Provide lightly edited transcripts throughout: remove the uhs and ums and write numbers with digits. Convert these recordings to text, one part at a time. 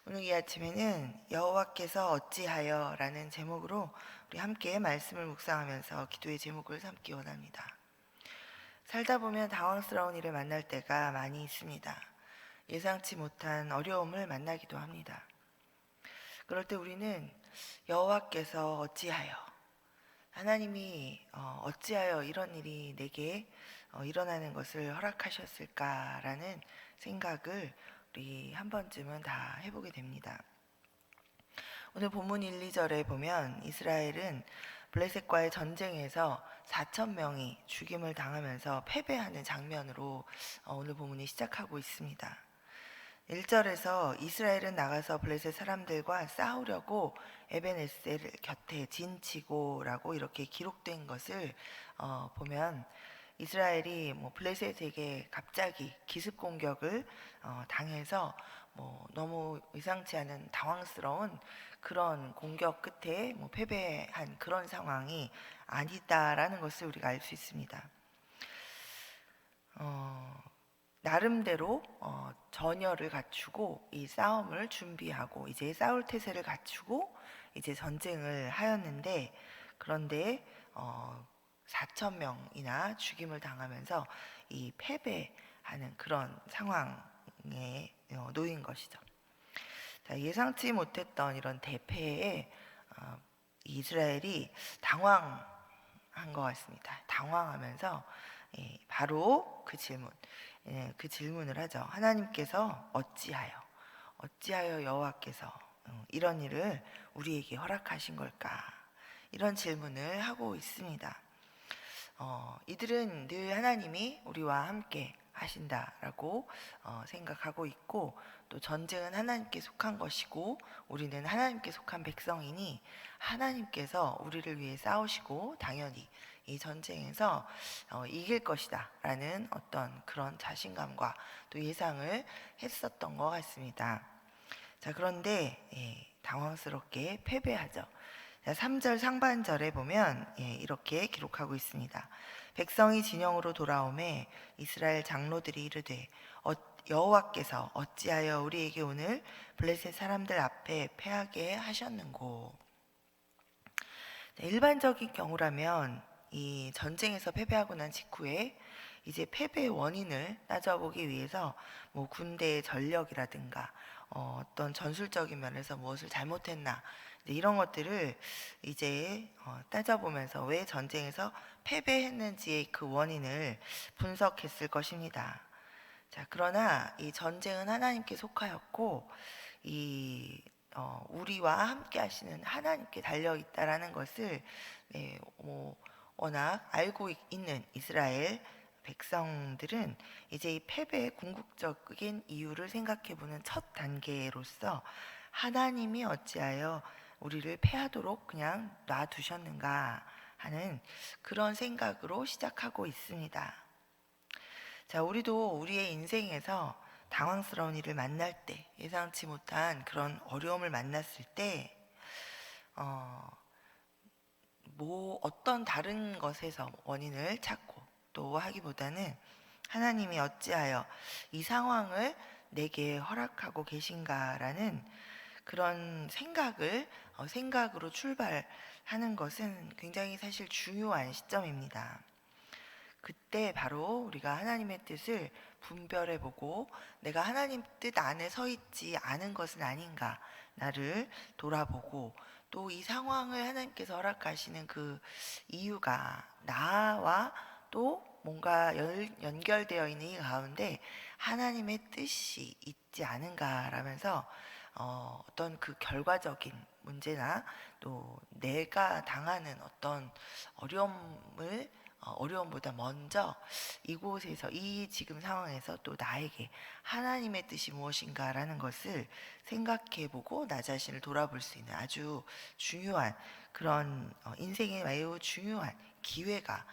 오늘 이 아침에는 여호와께서 어찌하여 라는 제목으로 우리 함께 말씀을 묵상하면서 기도의 제목을 삼기 원합니다. 살다 보면 당황스러운 일을 만날 때가 많이 있습니다. 예상치 못한 어려움을 만나기도 합니다. 그럴 때 우리는 여호와께서 어찌하여, 하나님이 어찌하여 이런 일이 내게 일어나는 것을 허락하셨을까라는 생각을 우리 한 번쯤은 다 해보게 됩니다. 오늘 본문 1, 2절에 보면 이스라엘은 블레셋과의 전쟁에서 4천 명이 죽임을 당하면서 패배하는 장면으로 오늘 본문이 시작하고 있습니다. 1절에서 이스라엘은 나가서 블레셋 사람들과 싸우려고 에벤에셀 곁에 진치고 라고 이렇게 기록된 것을 보면 이스라엘이 블레셋에게 갑자기 기습 공격을 당해서 너무 의상치 않은 당황스러운 그런 공격 끝에 패배한 그런 상황이 아니다라는 것을 우리가 알 수 있습니다. 나름대로 전열을 갖추고 이 싸움을 준비하고 이제 싸울 태세를 갖추고 이제 전쟁을 하였는데, 그런데 4천 명이나 죽임을 당하면서 이 패배하는 그런 상황에 놓인 것이죠. 자, 예상치 못했던 이런 대패에 이스라엘이 당황한 것 같습니다. 당황하면서 바로 그 질문을 하죠. 하나님께서 어찌하여 여호와께서 이런 일을 우리에게 허락하신 걸까? 이런 질문을 하고 있습니다. 이들은 늘 하나님이 우리와 함께 하신다라고 생각하고 있고, 또 전쟁은 하나님께 속한 것이고 우리는 하나님께 속한 백성이니 하나님께서 우리를 위해 싸우시고 당연히 이 전쟁에서 이길 것이다 라는 어떤 그런 자신감과 또 예상을 했었던 것 같습니다. 자, 그런데 당황스럽게 패배하죠. 3절 상반절에 보면 이렇게 기록하고 있습니다. 백성이 진영으로 돌아오매 이스라엘 장로들이 이르되 여호와께서 어찌하여 우리에게 오늘 블레셋 사람들 앞에 패하게 하셨는고. 일반적인 경우라면 이 전쟁에서 패배하고 난 직후에 이제 패배의 원인을 따져보기 위해서 군대의 전력이라든가 어떤 전술적인 면에서 무엇을 잘못했나 이런 것들을 이제 따져보면서 왜 전쟁에서 패배했는지의 그 원인을 분석했을 것입니다. 자, 그러나 이 전쟁은 하나님께 속하였고 우리와 함께 하시는 하나님께 달려 있다라는 것을 워낙 알고 있는 이스라엘 백성들은 이제 이 패배의 궁극적인 이유를 생각해보는 첫 단계로서 하나님이 어찌하여 우리를 패하도록 그냥 놔두셨는가 하는 그런 생각으로 시작하고 있습니다. 자, 우리도 우리의 인생에서 당황스러운 일을 만날 때, 예상치 못한 그런 어려움을 만났을 때 어떤 다른 것에서 원인을 찾고 또 하기보다는 하나님이 어찌하여 이 상황을 내게 허락하고 계신가라는 그런 생각으로 출발하는 것은 굉장히 사실 중요한 시점입니다. 그때 바로 우리가 하나님의 뜻을 분별해보고 내가 하나님 뜻 안에 서 있지 않은 것은 아닌가 나를 돌아보고, 또 이 상황을 하나님께서 허락하시는 그 이유가 나와 또 뭔가 연결되어 있는 이 가운데 하나님의 뜻이 있지 않은가라면서 어떤 그 결과적인 문제나 또 내가 당하는 어떤 어려움보다 먼저 이곳에서 이 지금 상황에서 또 나에게 하나님의 뜻이 무엇인가라는 것을 생각해보고 나 자신을 돌아볼 수 있는 아주 중요한 그런 인생의 매우 중요한 기회가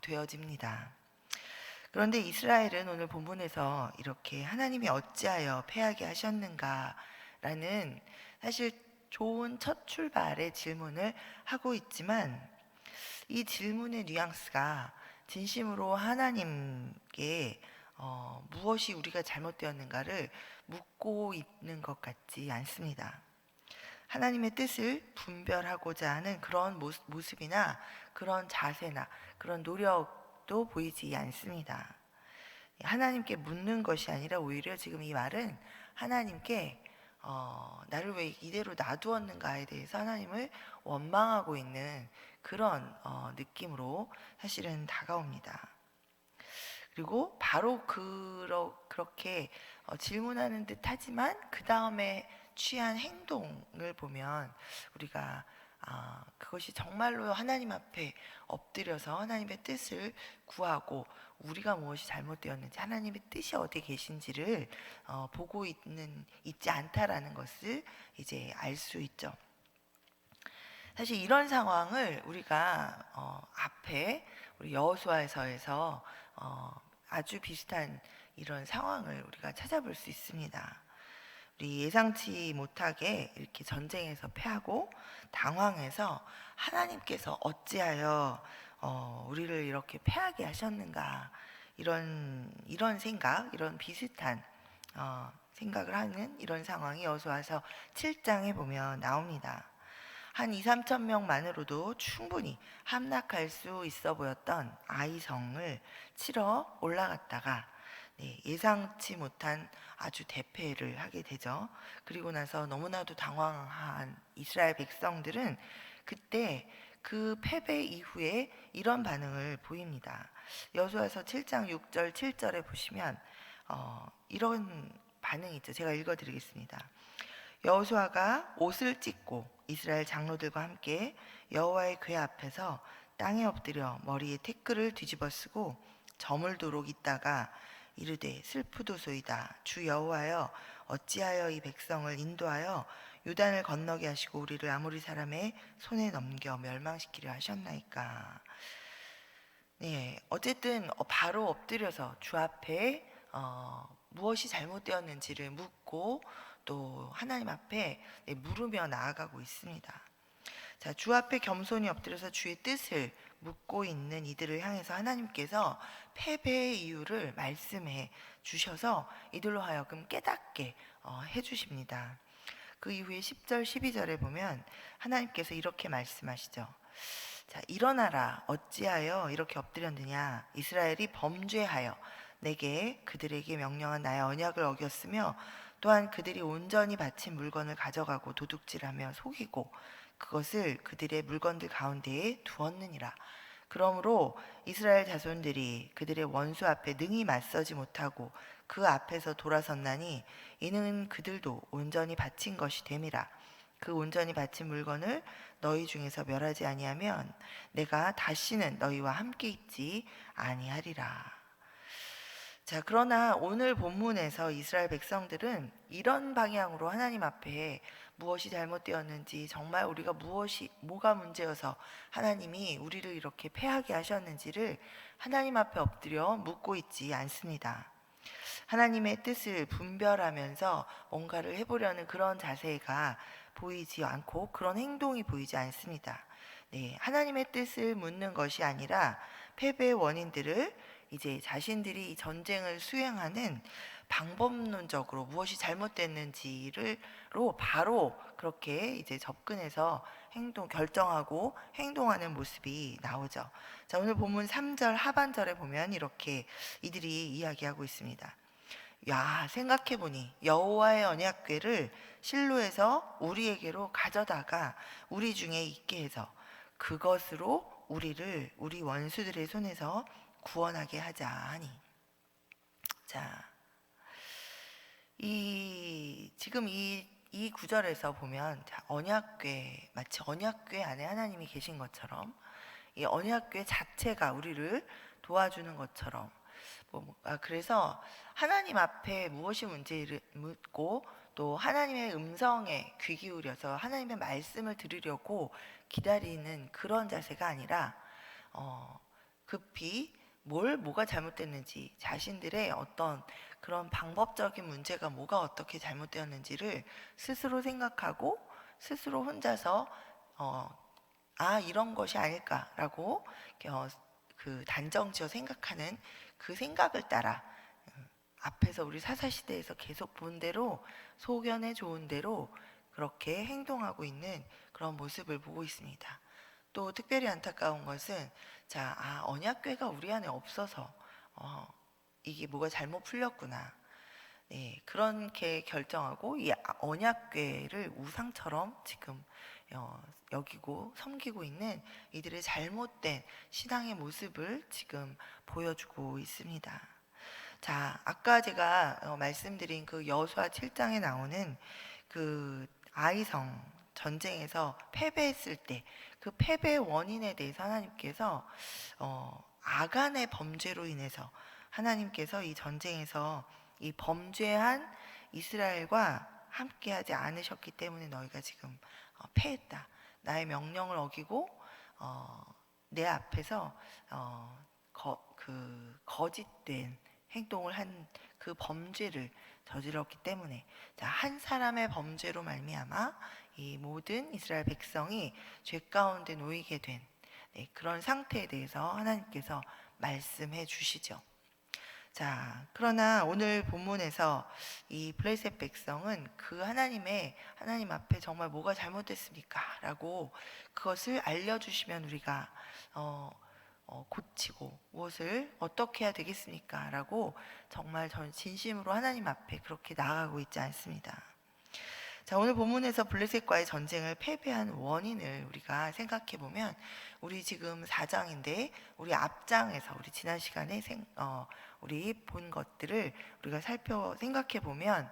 되어집니다. 그런데 이스라엘은 오늘 본문에서 이렇게 하나님이 어찌하여 패하게 하셨는가라는 사실 좋은 첫 출발의 질문을 하고 있지만, 이 질문의 뉘앙스가 진심으로 하나님께 무엇이 우리가 잘못되었는가를 묻고 있는 것 같지 않습니다. 하나님의 뜻을 분별하고자 하는 그런 모습이나 그런 자세나 그런 노력도 보이지 않습니다. 하나님께 묻는 것이 아니라 오히려 지금 이 말은 하나님께 나를 왜 이대로 놔두었는가에 대해서 하나님을 원망하고 있는 그런 느낌으로 사실은 다가옵니다. 그리고 바로 그렇게 질문하는 듯 하지만 그 다음에 취한 행동을 보면 우리가 그것이 정말로 하나님 앞에 엎드려서 하나님의 뜻을 구하고 우리가 무엇이 잘못되었는지 하나님의 뜻이 어디에 계신지를 보고 있지 않다라는 것을 이제 알 수 있죠. 사실 이런 상황을 우리가 앞에 우리 여호수아서에서 아주 비슷한 이런 상황을 우리가 찾아볼 수 있습니다. 우리 예상치 못하게 이렇게 전쟁에서 패하고 당황해서 하나님께서 어찌하여 우리를 이렇게 패하게 하셨는가, 이런 생각, 이런 비슷한 생각을 하는 이런 상황이 여호수아서 7장에 보면 나옵니다. 한 2, 3천 명만으로도 충분히 함락할 수 있어 보였던 아이성을 치러 올라갔다가 예상치 못한 아주 대패를 하게 되죠. 그리고 나서 너무나도 당황한 이스라엘 백성들은 그때 그 패배 이후에 이런 반응을 보입니다. 여호수아서 7장 6절 7절에 보시면 이런 반응이 있죠. 제가 읽어드리겠습니다. 여호수아가 옷을 찢고 이스라엘 장로들과 함께 여호와의 궤 앞에서 땅에 엎드려 머리에 태클을 뒤집어 쓰고 저물도록 있다가 이르되 슬프도소이다. 주 여호와여 어찌하여 이 백성을 인도하여 요단을 건너게 하시고 우리를 아모리 사람의 손에 넘겨 멸망시키려 하셨나이까. 네, 어쨌든 바로 엎드려서 주 앞에 무엇이 잘못되었는지를 묻고 또 하나님 앞에 물으며 나아가고 있습니다. 자, 주 앞에 겸손히 엎드려서 주의 뜻을 묻고 있는 이들을 향해서 하나님께서 패배의 이유를 말씀해 주셔서 이들로 하여금 깨닫게 해주십니다. 그 이후에 10절 12절에 보면 하나님께서 이렇게 말씀하시죠. 자, 일어나라. 어찌하여 이렇게 엎드렸느냐. 이스라엘이 범죄하여 내게 그들에게 명령한 나의 언약을 어겼으며 또한 그들이 온전히 바친 물건을 가져가고 도둑질하며 속이고 그것을 그들의 물건들 가운데에 두었느니라. 그러므로 이스라엘 자손들이 그들의 원수 앞에 능히 맞서지 못하고 그 앞에서 돌아섰나니 이는 그들도 온전히 바친 것이 됨이라. 그 온전히 바친 물건을 너희 중에서 멸하지 아니하면 내가 다시는 너희와 함께 있지 아니하리라. 자, 그러나 오늘 본문에서 이스라엘 백성들은 이런 방향으로 하나님 앞에 무엇이 잘못되었는지, 정말 우리가 뭐가 문제여서 하나님이 우리를 이렇게 패하게 하셨는지를 하나님 앞에 엎드려 묻고 있지 않습니다. 하나님의 뜻을 분별하면서 뭔가를 해보려는 그런 자세가 보이지 않고 그런 행동이 보이지 않습니다. 네, 하나님의 뜻을 묻는 것이 아니라 패배의 원인들을 이제 자신들이 전쟁을 수행하는 방법론적으로 무엇이 잘못됐는지로 바로 그렇게 이제 접근해서 결정하고 행동하는 모습이 나오죠. 자, 오늘 본문 3절 하반절에 보면 이렇게 이들이 이야기하고 있습니다. 야, 생각해보니 여호와의 언약궤를 실로에서 우리에게로 가져다가 우리 중에 있게 해서 그것으로 우리 원수들의 손에서 구원하게 하자 하니. 자, 지금 이 구절에서 보면 언약궤, 마치 언약궤 안에 하나님이 계신 것처럼 이 언약궤 자체가 우리를 도와주는 것처럼 그래서 하나님 앞에 무엇이 문제를 묻고 또 하나님의 음성에 귀 기울여서 하나님의 말씀을 들으려고 기다리는 그런 자세가 아니라 급히 뭐가 잘못됐는지, 자신들의 어떤 그런 방법적인 문제가 뭐가 어떻게 잘못되었는지를 스스로 생각하고 스스로 혼자서 이런 것이 아닐까라고 그 단정지어 생각하는 그 생각을 따라 앞에서 우리 사사시대에서 계속 본 대로 소견에 좋은 대로 그렇게 행동하고 있는 그런 모습을 보고 있습니다. 또 특별히 안타까운 것은 언약궤가 우리 안에 없어서 이게 뭐가 잘못 풀렸구나. 네, 그렇게 결정하고 이 언약궤를 우상처럼 지금 여기고 섬기고 있는 이들의 잘못된 신앙의 모습을 지금 보여주고 있습니다. 자, 아까 제가 말씀드린 그 여호수아 7장에 나오는 그 아이성 전쟁에서 패배했을 때 그 패배의 원인에 대해서 하나님께서 아간의 범죄로 인해서 하나님께서 이 전쟁에서 이 범죄한 이스라엘과 함께하지 않으셨기 때문에 너희가 지금 패했다. 나의 명령을 어기고 내 앞에서 거짓된 행동을 한 그 범죄를 저질렀기 때문에 한 사람의 범죄로 말미암아 이 모든 이스라엘 백성이 죄 가운데 놓이게 된 그런 상태에 대해서 하나님께서 말씀해 주시죠. 자, 그러나 오늘 본문에서 이 블레셋 백성은 그 하나님 앞에 정말 뭐가 잘못됐습니까? 라고 그것을 알려주시면 우리가 고치고 무엇을 어떻게 해야 되겠습니까? 라고 정말 전 진심으로 하나님 앞에 그렇게 나아가고 있지 않습니다. 자, 오늘 본문에서 블레셋과의 전쟁을 패배한 원인을 우리가 생각해 보면 우리 지금 4장인데 우리 앞장에서 우리 지난 시간에 우리 본 것들을 우리가 생각해 보면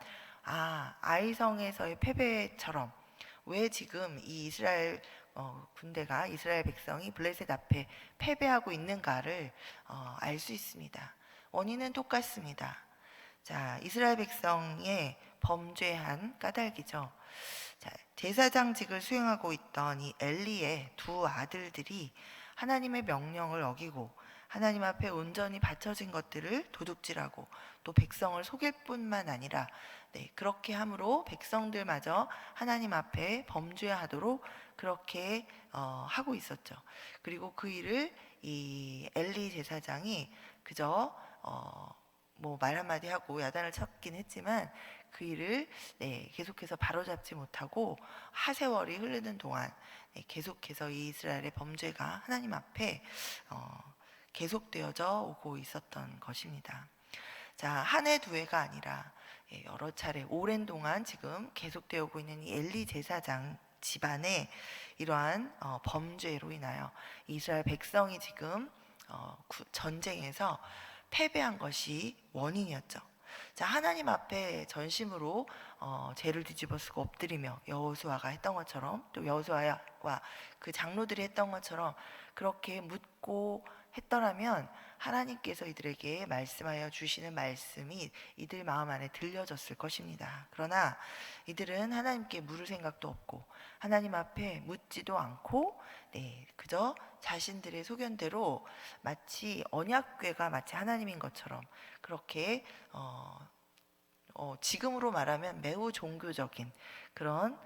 아이성에서의 패배처럼 왜 지금 이 이스라엘 군대가 이스라엘 백성이 블레셋 앞에 패배하고 있는가를 알 수 있습니다. 원인은 똑같습니다. 자, 이스라엘 백성의 범죄한 까닭이죠. 자, 제사장직을 수행하고 있던 이 엘리의 두 아들들이 하나님의 명령을 어기고 하나님 앞에 온전히 바쳐진 것들을 도둑질하고 또 백성을 속일 뿐만 아니라 그렇게 함으로 백성들마저 하나님 앞에 범죄하도록 그렇게 하고 있었죠. 그리고 그 일을 이 엘리 제사장이 그저 말 한마디 하고 야단을 쳤긴 했지만 그 일을 계속해서 바로잡지 못하고 하세월이 흐르는 동안 계속해서 이 이스라엘의 범죄가 하나님 앞에 계속되어져 오고 있었던 것입니다. 자, 한 해 두 해가 아니라 여러 차례 오랜 동안 지금 계속되어 오고 있는 이 엘리 제사장 집안의 이러한 범죄로 인하여 이스라엘 백성이 지금 전쟁에서 패배한 것이 원인이었죠. 자, 하나님 앞에 전심으로 죄를 뒤집어 쓰고 엎드리며 여호수아가 했던 것처럼 또 여호수아와 그 장로들이 했던 것처럼 그렇게 묻고 했더라면 하나님께서 이들에게 말씀하여 주시는 말씀이 이들 마음 안에 들려졌을 것입니다. 그러나 이들은 하나님께 물을 생각도 없고 하나님 앞에 묻지도 않고 그저 자신들의 소견대로 마치 언약궤가 마치 하나님인 것처럼 그렇게 지금으로 말하면 매우 종교적인 그런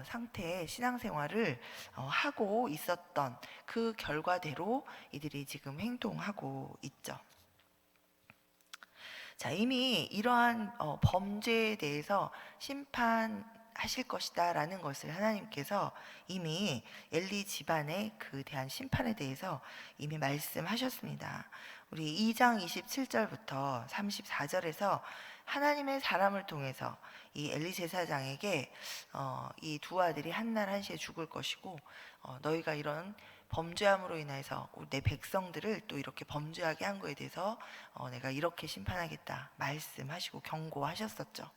상태의 신앙생활을 하고 있었던 그 결과대로 이들이 지금 행동하고 있죠. 자, 이미 이러한 범죄에 대해서 심판하실 것이다 라는 것을 하나님께서 이미 엘리 집안의 그 대한 심판에 대해서 이미 말씀하셨습니다. 우리 2장 27절부터 34절에서 하나님의 사람을 통해서 이 엘리 제사장에게 이 두 아들이 한날 한시에 죽을 것이고 너희가 이런 범죄함으로 인해서 내 백성들을 또 이렇게 범죄하게 한 거에 대해서 내가 이렇게 심판하겠다 말씀하시고 경고하셨었죠.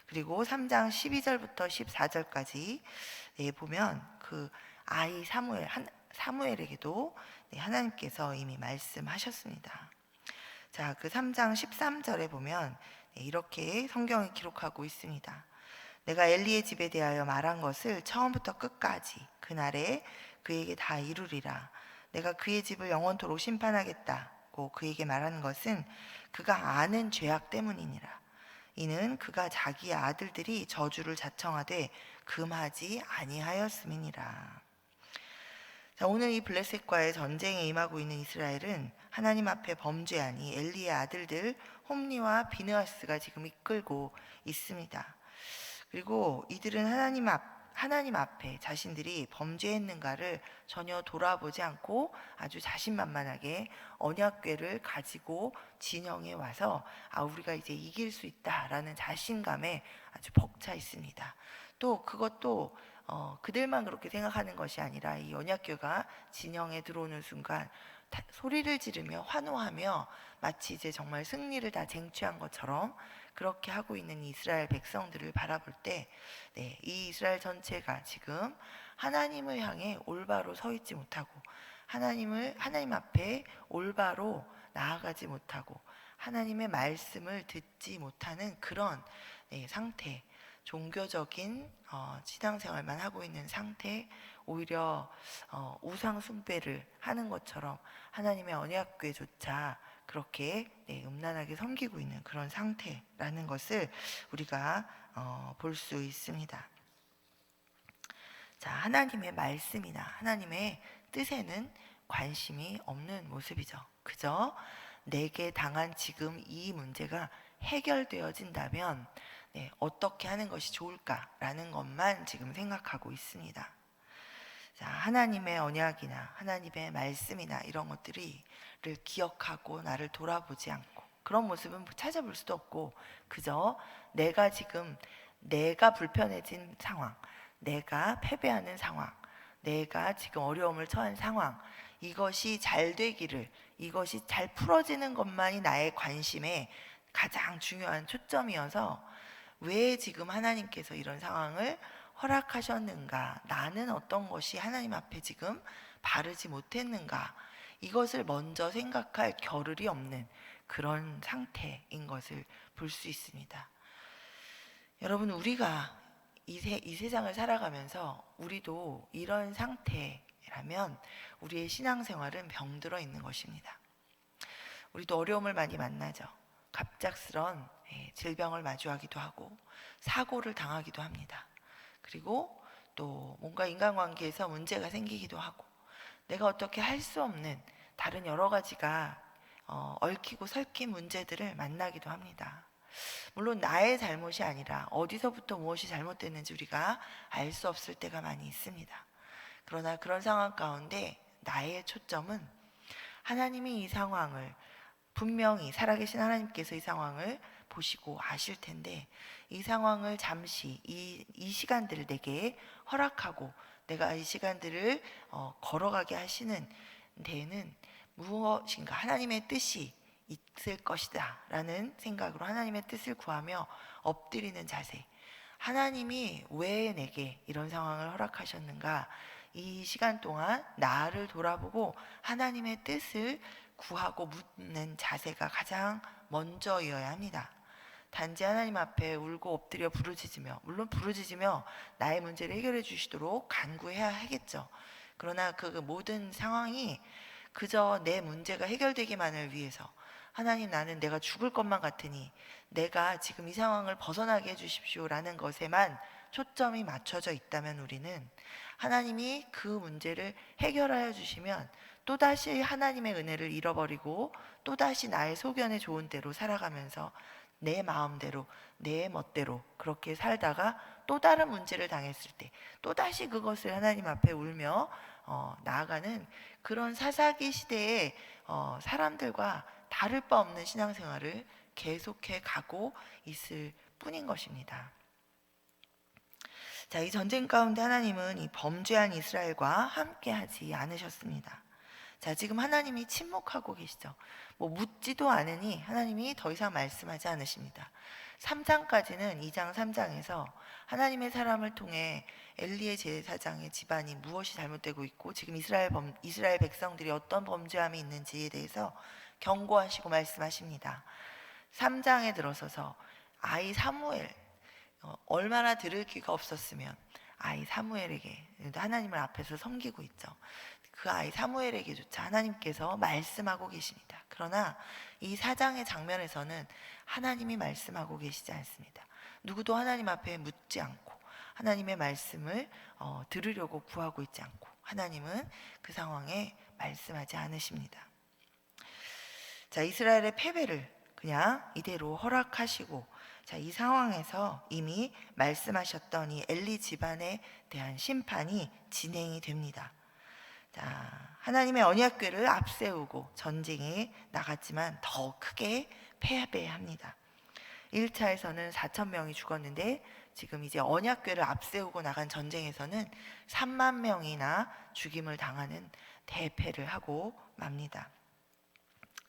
그리고 3장 12절부터 14절까지 보면 그 아이 사무엘에게도 하나님께서 이미 말씀하셨습니다. 자, 그 3장 13절에 보면 이렇게 성경이 기록하고 있습니다. 내가 엘리의 집에 대하여 말한 것을 처음부터 끝까지 그날에 그에게 다 이루리라. 내가 그의 집을 영원토록 심판하겠다고 그에게 말하는 것은 그가 아는 죄악 때문이니라. 이는 그가 자기의 아들들이 저주를 자청하되 금하지 아니하였음이니라. 자, 오늘 이 블레셋과의 전쟁에 임하고 있는 이스라엘은 하나님 앞에 범죄하니 엘리의 아들들 홈리와 비느하스가 지금 이끌고 있습니다. 그리고 이들은 하나님 앞에 자신들이 범죄했는가를 전혀 돌아보지 않고 아주 자신만만하게 언약궤를 가지고 진영에 와서 우리가 이제 이길 수 있다라는 자신감에 아주 벅차 있습니다. 또 그것도 그들만 그렇게 생각하는 것이 아니라 이 언약궤가 진영에 들어오는 순간 소리를 지르며 환호하며 마치 이제 정말 승리를 다 쟁취한 것처럼 그렇게 하고 있는 이스라엘 백성들을 바라볼 때, 이 이스라엘 전체가 지금 하나님을 향해 올바로 서 있지 못하고 하나님 앞에 올바로 나아가지 못하고 하나님의 말씀을 듣지 못하는 그런 상태, 종교적인 신앙생활만 하고 있는 상태, 오히려 우상 숭배를 하는 것처럼 하나님의 언약궤조차 그렇게 음란하게 섬기고 있는 그런 상태라는 것을 우리가 볼 수 있습니다. 자, 하나님의 말씀이나 하나님의 뜻에는 관심이 없는 모습이죠. 그저 내게 당한 지금 이 문제가 해결되어진다면 어떻게 하는 것이 좋을까라는 것만 지금 생각하고 있습니다. 자, 하나님의 언약이나 하나님의 말씀이나 이런 것들을 기억하고 나를 돌아보지 않고 그런 모습은 찾아볼 수도 없고 그저 내가 불편해진 상황, 내가 패배하는 상황, 내가 지금 어려움을 처한 상황, 이것이 잘 되기를, 이것이 잘 풀어지는 것만이 나의 관심의 가장 중요한 초점이어서 왜 지금 하나님께서 이런 상황을 허락하셨는가, 나는 어떤 것이 하나님 앞에 지금 바르지 못했는가, 이것을 먼저 생각할 겨를이 없는 그런 상태인 것을 볼 수 있습니다. 여러분, 우리가 이 세상을 살아가면서 우리도 이런 상태라면 우리의 신앙생활은 병들어 있는 것입니다. 우리도 어려움을 많이 만나죠. 갑작스런 질병을 마주하기도 하고 사고를 당하기도 합니다. 그리고 또 뭔가 인간관계에서 문제가 생기기도 하고 내가 어떻게 할 수 없는 다른 여러 가지가 얽히고 설킨 문제들을 만나기도 합니다. 물론 나의 잘못이 아니라 어디서부터 무엇이 잘못됐는지 우리가 알 수 없을 때가 많이 있습니다. 그러나 그런 상황 가운데 나의 초점은 하나님이 이 상황을 분명히 살아계신 하나님께서 이 상황을 보시고 아실 텐데 이 상황을 잠시 이 시간들을 내게 허락하고 내가 이 시간들을 걸어가게 하시는 데에는 무엇인가 하나님의 뜻이 있을 것이다 라는 생각으로 하나님의 뜻을 구하며 엎드리는 자세, 하나님이 왜 내게 이런 상황을 허락하셨는가, 이 시간 동안 나를 돌아보고 하나님의 뜻을 구하고 묻는 자세가 가장 먼저이어야 합니다. 단지 하나님 앞에 울고 엎드려 부르짖으며, 물론 부르짖으며 나의 문제를 해결해 주시도록 간구해야 하겠죠. 그러나 그 모든 상황이 그저 내 문제가 해결되기만을 위해서 하나님, 나는 내가 죽을 것만 같으니 내가 지금 이 상황을 벗어나게 해주십시오 라는 것에만 초점이 맞춰져 있다면 우리는 하나님이 그 문제를 해결하여 주시면 또다시 하나님의 은혜를 잃어버리고 또다시 나의 소견에 좋은 대로 살아가면서 내 마음대로 내 멋대로 그렇게 살다가 또 다른 문제를 당했을 때 또다시 그것을 하나님 앞에 울며 나아가는 그런 사사기 시대의 사람들과 다를 바 없는 신앙생활을 계속해 가고 있을 뿐인 것입니다. 자, 이 전쟁 가운데 하나님은 이 범죄한 이스라엘과 함께 하지 않으셨습니다. 자, 지금 하나님이 침묵하고 계시죠. 뭐 묻지도 않으니 하나님이 더 이상 말씀하지 않으십니다. 3장까지는 2장 3장에서 하나님의 사람을 통해 엘리의 제사장의 집안이 무엇이 잘못되고 있고 지금 이스라엘 백성들이 어떤 범죄함이 있는지에 대해서 경고하시고 말씀하십니다. 3장에 들어서서 아이 사무엘, 얼마나 들을 귀가 없었으면 아이 사무엘에게 하나님을 앞에서 섬기고 있죠. 그 아이 사무엘에게조차 하나님께서 말씀하고 계십니다. 그러나 이 4장의 장면에서는 하나님이 말씀하고 계시지 않습니다. 누구도 하나님 앞에 묻지 않고 하나님의 말씀을 들으려고 구하고 있지 않고 하나님은 그 상황에 말씀하지 않으십니다. 자, 이스라엘의 패배를 그냥 이대로 허락하시고, 자, 이 상황에서 이미 말씀하셨던 이 엘리 집안에 대한 심판이 진행이 됩니다. 자, 하나님의 언약궤를 앞세우고 전쟁에 나갔지만 더 크게 패배합니다. 1차에서는 4천 명이 죽었는데 지금 이제 언약궤를 앞세우고 나간 전쟁에서는 3만 명이나 죽임을 당하는 대패를 하고 맙니다.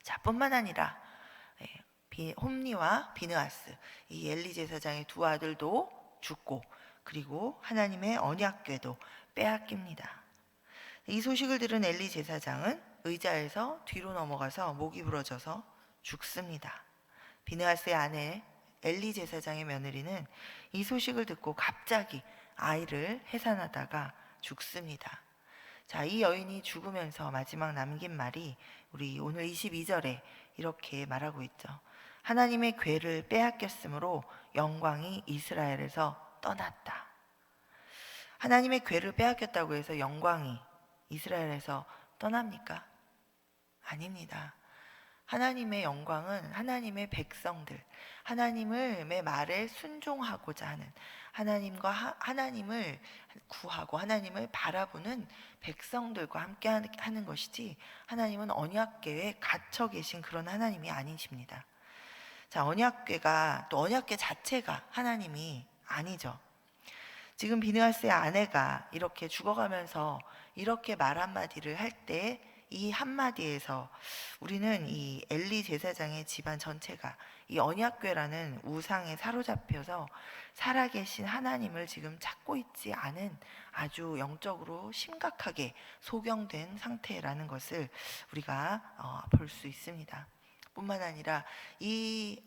자, 뿐만 아니라 홈리와 비느하스, 이 엘리 제사장의 두 아들도 죽고, 그리고 하나님의 언약궤도 빼앗깁니다. 이 소식을 들은 엘리 제사장은 의자에서 뒤로 넘어가서 목이 부러져서 죽습니다. 비느하스의 아내 엘리 제사장의 며느리는 이 소식을 듣고 갑자기 아이를 해산하다가 죽습니다. 자, 이 여인이 죽으면서 마지막 남긴 말이 우리 오늘 22절에 이렇게 말하고 있죠. 하나님의 궤를 빼앗겼으므로 영광이 이스라엘에서 떠났다. 하나님의 궤를 빼앗겼다고 해서 영광이 이스라엘에서 떠납니까? 아닙니다. 하나님의 영광은 하나님의 백성들, 하나님의 말에 순종하고자 하는, 하나님을 구하고 하나님을 바라보는 백성들과 함께 하는 것이지, 하나님은 언약궤에 갇혀 계신 그런 하나님이 아니십니다. 자, 언약궤가, 또 언약궤 자체가 하나님이 아니죠. 지금 비느하스의 아내가 이렇게 죽어가면서 이렇게 말 한마디를 할 때, 이 한마디에서 우리는 이 엘리 제사장의 집안 전체가 이 언약궤라는 우상에 사로잡혀서 살아계신 하나님을 지금 찾고 있지 않은 아주 영적으로 심각하게 소경된 상태라는 것을 우리가 볼 수 있습니다. 뿐만 아니라 이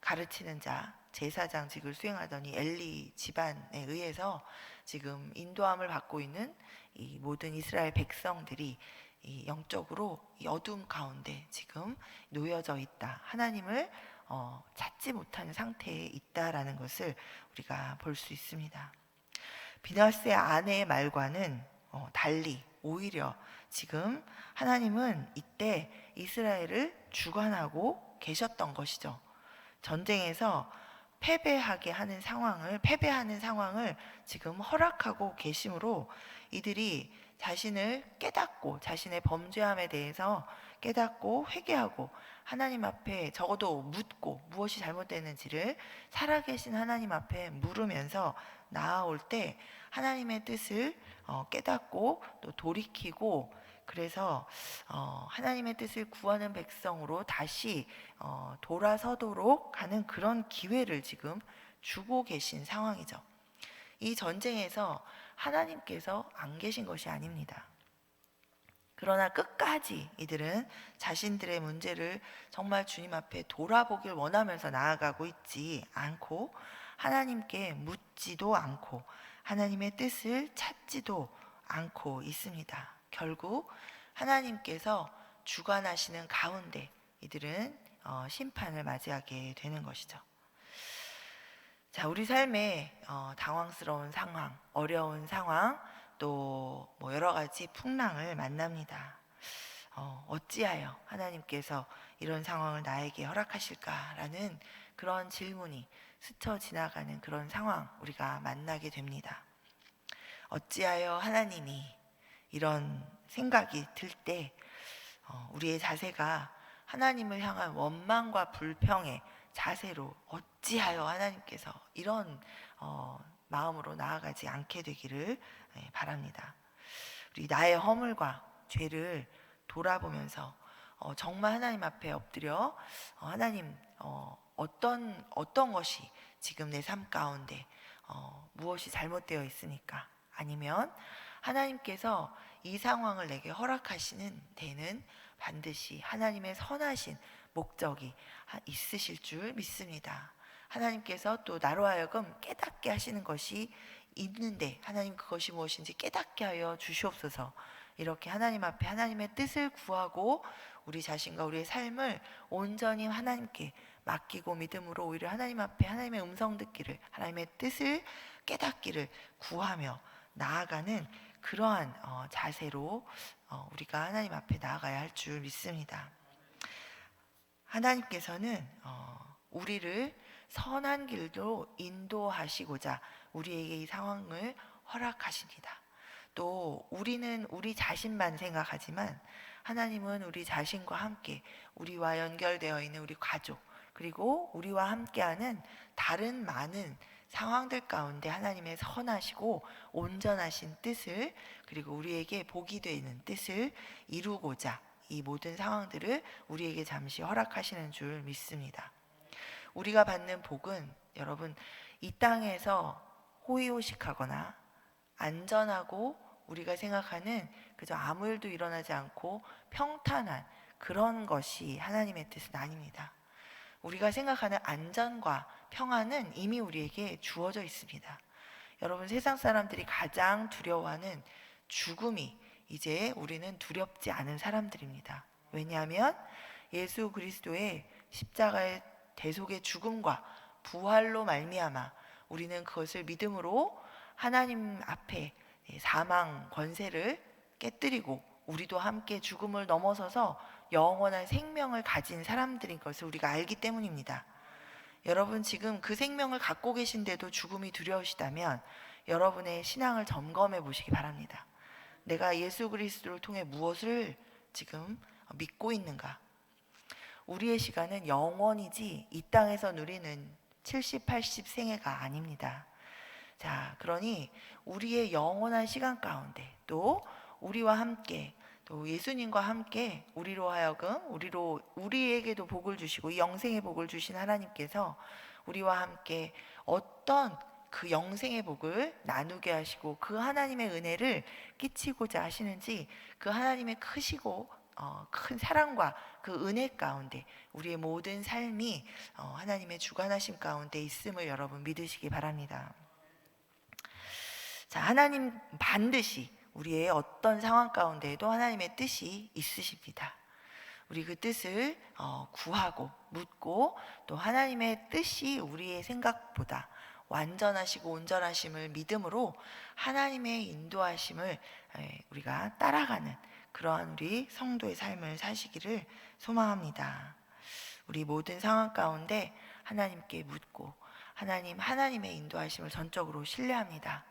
가르치는 자, 제사장직을 수행하던 이 엘리 집안에 의해서 지금 인도함을 받고 있는 이 모든 이스라엘 백성들이 이 영적으로 이 어둠 가운데 지금 놓여져 있다. 하나님을 찾지 못하는 상태에 있다라는 것을 우리가 볼 수 있습니다. 비느하스의 아내의 말과는 달리 오히려 지금 하나님은 이때 이스라엘을 주관하고 계셨던 것이죠. 전쟁에서 패배하는 상황을 지금 허락하고 계심으로 이들이 자신을 깨닫고 자신의 범죄함에 대해서 깨닫고 회개하고 하나님 앞에 적어도 묻고 무엇이 잘못되는지를 살아계신 하나님 앞에 물으면서 나아올 때 하나님의 뜻을 깨닫고 또 돌이키고, 그래서 하나님의 뜻을 구하는 백성으로 다시 돌아서도록 하는 그런 기회를 지금 주고 계신 상황이죠. 이 전쟁에서 하나님께서 안 계신 것이 아닙니다. 그러나 끝까지 이들은 자신들의 문제를 정말 주님 앞에 돌아보길 원하면서 나아가고 있지 않고, 하나님께 묻지도 않고 하나님의 뜻을 찾지도 않고 있습니다. 결국 하나님께서 주관하시는 가운데 이들은 심판을 맞이하게 되는 것이죠. 자, 우리 삶에 당황스러운 상황, 어려운 상황, 또 뭐 여러 가지 풍랑을 만납니다. 어찌하여 하나님께서 이런 상황을 나에게 허락하실까라는 그런 질문이 스쳐 지나가는 그런 상황 우리가 만나게 됩니다. 어찌하여 하나님이, 이런 생각이 들 때 우리의 자세가 하나님을 향한 원망과 불평의 자세로 어찌하여 하나님께서 이런 마음으로 나아가지 않게 되기를 바랍니다. 우리 나의 허물과 죄를 돌아보면서 정말 하나님 앞에 엎드려 하나님, 어떤 것이 지금 내 삶 가운데 무엇이 잘못되어 있으니까, 아니면 하나님께서 이 상황을 내게 허락하시는 데는 반드시 하나님의 선하신 목적이 있으실 줄 믿습니다. 하나님께서 또 나로 하여금 깨닫게 하시는 것이 있는데 하나님 그것이 무엇인지 깨닫게 하여 주시옵소서. 이렇게 하나님 앞에 하나님의 뜻을 구하고 우리 자신과 우리의 삶을 온전히 하나님께 맡기고 믿음으로 오히려 하나님 앞에 하나님의 음성 듣기를, 하나님의 뜻을 깨닫기를 구하며 나아가는 그러한 자세로 우리가 하나님 앞에 나아가야 할 줄 믿습니다. 하나님께서는 우리를 선한 길로 인도하시고자 우리에게 이 상황을 허락하십니다. 또 우리는 우리 자신만 생각하지만 하나님은 우리 자신과 함께 우리와 연결되어 있는 우리 가족, 그리고 우리와 함께하는 다른 많은 상황들 가운데 하나님의 선하시고 온전하신 뜻을, 그리고 우리에게 복이 되는 뜻을 이루고자 이 모든 상황들을 우리에게 잠시 허락하시는 줄 믿습니다. 우리가 받는 복은 여러분, 이 땅에서 호의호식하거나 안전하고 우리가 생각하는 그저 아무 일도 일어나지 않고 평탄한 그런 것이 하나님의 뜻은 아닙니다. 우리가 생각하는 안전과 평안은 이미 우리에게 주어져 있습니다. 여러분, 세상 사람들이 가장 두려워하는 죽음이 이제 우리는 두렵지 않은 사람들입니다. 왜냐하면 예수 그리스도의 십자가의 대속의 죽음과 부활로 말미암아 우리는 그것을 믿음으로 하나님 앞에 사망 권세를 깨뜨리고 우리도 함께 죽음을 넘어서서 영원한 생명을 가진 사람들인 것을 우리가 알기 때문입니다. 여러분, 지금 그 생명을 갖고 계신데도 죽음이 두려우시다면 여러분의 신앙을 점검해 보시기 바랍니다. 내가 예수 그리스도를 통해 무엇을 지금 믿고 있는가? 우리의 시간은 영원이지 이 땅에서 누리는 70, 80 생애가 아닙니다. 자, 그러니 우리의 영원한 시간 가운데 또 우리와 함께, 또 예수님과 함께 우리로 하여금 우리에게도 복을 주시고 이 영생의 복을 주신 하나님께서 우리와 함께 어떤 그 영생의 복을 나누게 하시고 그 하나님의 은혜를 끼치고자 하시는지, 그 하나님의 크시고 큰 사랑과 그 은혜 가운데 우리의 모든 삶이 하나님의 주관하심 가운데 있음을 여러분 믿으시기 바랍니다. 자, 하나님 반드시 우리의 어떤 상황 가운데에도 하나님의 뜻이 있으십니다. 우리 그 뜻을 구하고 묻고, 또 하나님의 뜻이 우리의 생각보다 완전하시고 온전하심을 믿음으로 하나님의 인도하심을 우리가 따라가는 그러한 우리 성도의 삶을 사시기를 소망합니다. 우리 모든 상황 가운데 하나님께 묻고 하나님의 인도하심을 전적으로 신뢰합니다.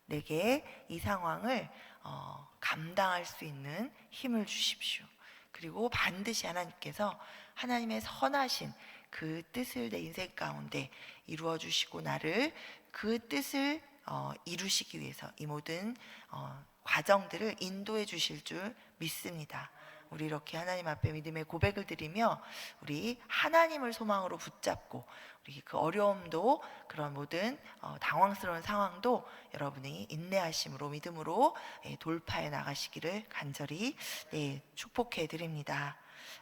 내게 이 상황을 감당할 수 있는 힘을 주십시오. 그리고 반드시 하나님께서 하나님의 선하신 그 뜻을 내 인생 가운데 이루어 주시고 나를 그 뜻을 이루시기 위해서 이 모든 과정들을 인도해 주실 줄 믿습니다. 우리 이렇게 하나님 앞에 믿음의 고백을 드리며 우리 하나님을 소망으로 붙잡고 우리 그 어려움도, 그런 모든 당황스러운 상황도 여러분이 인내하심으로 믿음으로 돌파해 나가시기를 간절히 축복해 드립니다.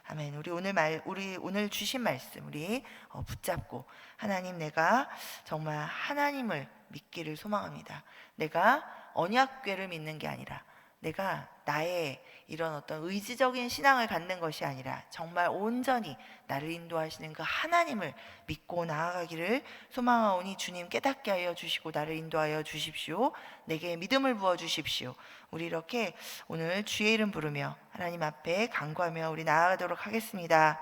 아멘. 우리 오늘 주신 말씀 우리 붙잡고, 하나님, 내가 정말 하나님을 믿기를 소망합니다. 내가 언약궤를 믿는 게 아니라 내가 나의 이런 어떤 의지적인 신앙을 갖는 것이 아니라 정말 온전히 나를 인도하시는 그 하나님을 믿고 나아가기를 소망하오니 주님 깨닫게 하여 주시고 나를 인도하여 주십시오. 내게 믿음을 부어 주십시오. 우리 이렇게 오늘 주의 이름 부르며 하나님 앞에 간구하며 우리 나아가도록 하겠습니다.